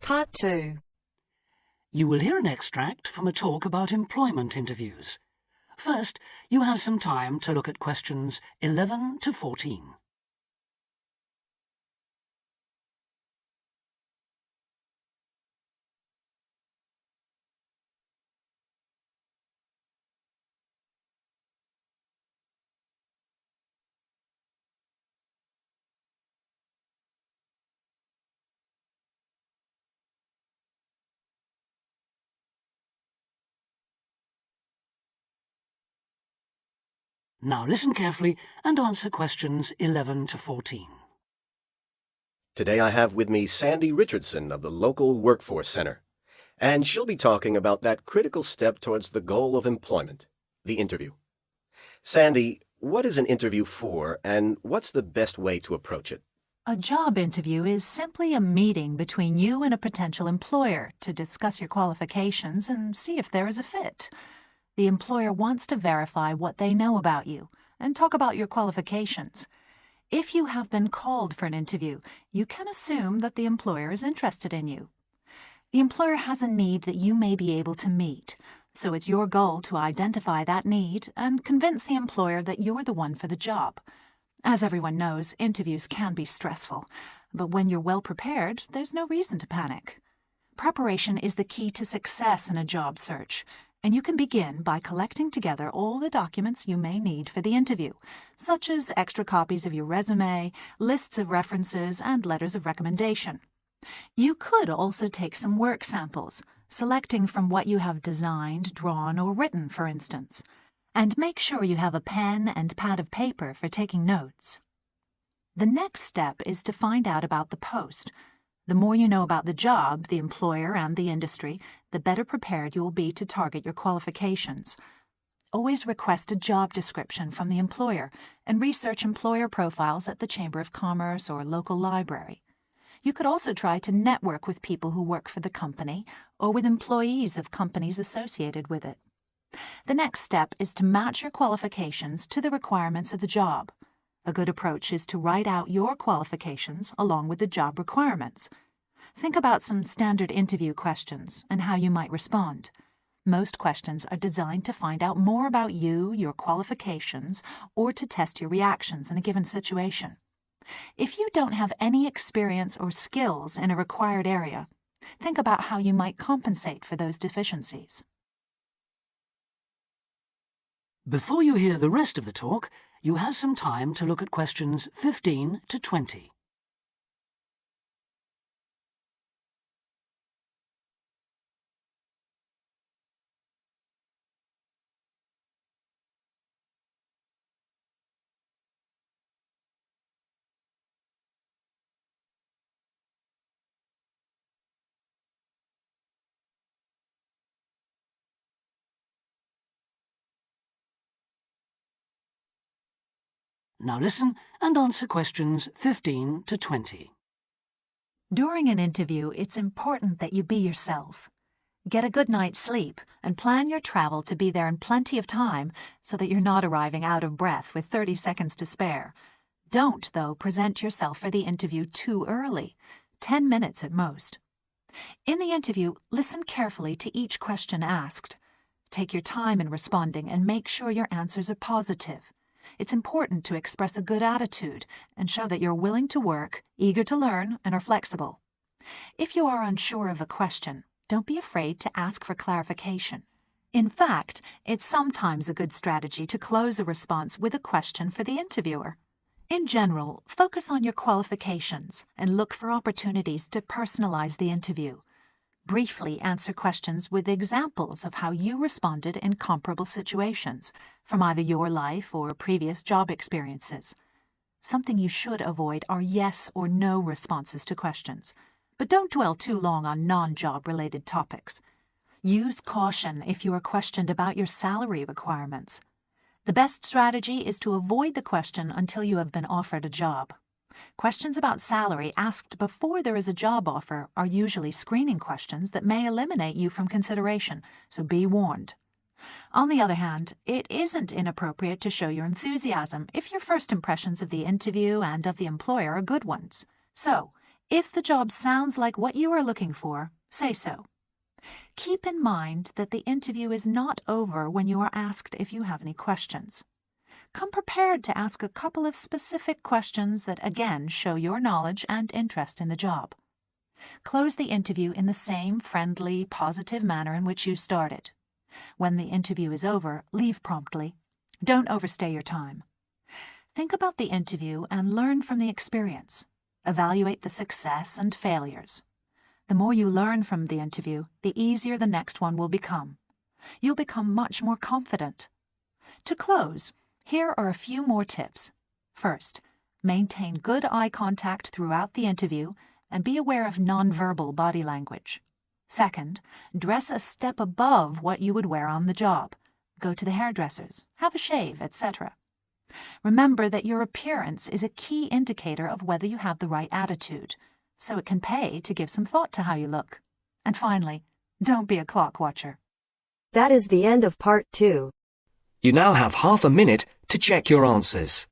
Part 2. You will hear an extract from a talk about employment interviews. First, you have some time to look at questions 11 to 14. Now listen carefully and answer questions 11 to 14. Today I have with me Sandy Richardson of the local Workforce Center, and she'll be talking about that critical step towards the goal of employment, the interview. Sandy, what is an interview for, and what's the best way to approach it? A job interview is simply a meeting between you and a potential employer to discuss your qualifications and see if there is a fit. The employer wants to verify what they know about you and talk about your qualifications. If you have been called for an interview, you can assume that the employer is interested in you. The employer has a need that you may be able to meet, so it's your goal to identify that need and convince the employer that you're the one for the job. As everyone knows, interviews can be stressful, but when you're well prepared, there's no reason to panic. Preparation is the key to success in a job search, and you can begin by collecting together all the documents you may need for the interview, such as extra copies of your resume, lists of references, and letters of recommendation. You could also take some work samples, selecting from what you have designed, drawn, or written, for instance. And make sure you have a pen and pad of paper for taking notes. The next step is to find out about the post. The more you know about the job, the employer, and the industry, the better prepared you will be to target your qualifications. Always request a job description from the employer and research employer profiles at the Chamber of Commerce or local library. You could also try to network with people who work for the company or with employees of companies associated with it. The next step is to match your qualifications to the requirements of the job. A good approach is to write out your qualifications along with the job requirements. Think about some standard interview questions and how you might respond. Most questions are designed to find out more about you, your qualifications, or to test your reactions in a given situation. If you don't have any experience or skills in a required area, think about how you might compensate for those deficiencies. Before you hear the rest of the talk, you have some time to look at questions 15 to 20. Now listen and answer questions 15 to 20. During an interview, it's important that you be yourself. Get a good night's sleep and plan your travel to be there in plenty of time so that you're not arriving out of breath with 30 seconds to spare. Don't, though, present yourself for the interview too early, 10 minutes at most. In the interview, listen carefully to each question asked. Take your time in responding and make sure your answers are positive. It's important to express a good attitude and show that you're willing to work, eager to learn, and are flexible. If you are unsure of a question, don't be afraid to ask for clarification. In fact, it's sometimes a good strategy to close a response with a question for the interviewer. In general, focus on your qualifications and look for opportunities to personalize the interview. Briefly answer questions with examples of how you responded in comparable situations, from either your life or previous job experiences. Something you should avoid are yes or no responses to questions, but don't dwell too long on non-job related topics. Use caution if you are questioned about your salary requirements. The best strategy is to avoid the question until you have been offered a job. Questions about salary asked before there is a job offer are usually screening questions that may eliminate you from consideration, so be warned. On the other hand, it isn't inappropriate to show your enthusiasm if your first impressions of the interview and of the employer are good ones. So, If the job sounds like what you are looking for, say so. Keep in mind that the interview is not over when you are asked if you have any questions. Come prepared to ask a couple of specific questions that again show your knowledge and interest in the job. Close the interview in the same friendly, positive manner in which you started. When the interview is over, leave promptly. Don't overstay your time. Think about the interview and learn from the experience. Evaluate the success and failures. The more you learn from the interview, the easier the next one will become. You'll become much more confident. To close, here are a few more tips. First, maintain good eye contact throughout the interview and be aware of nonverbal body language. Second, dress a step above what you would wear on the job. Go to the hairdressers, have a shave, etc. Remember that your appearance is a key indicator of whether you have the right attitude, so it can pay to give some thought to how you look. And finally, don't be a clock watcher. That is the end of part 2. You now have half a minute to check your answers.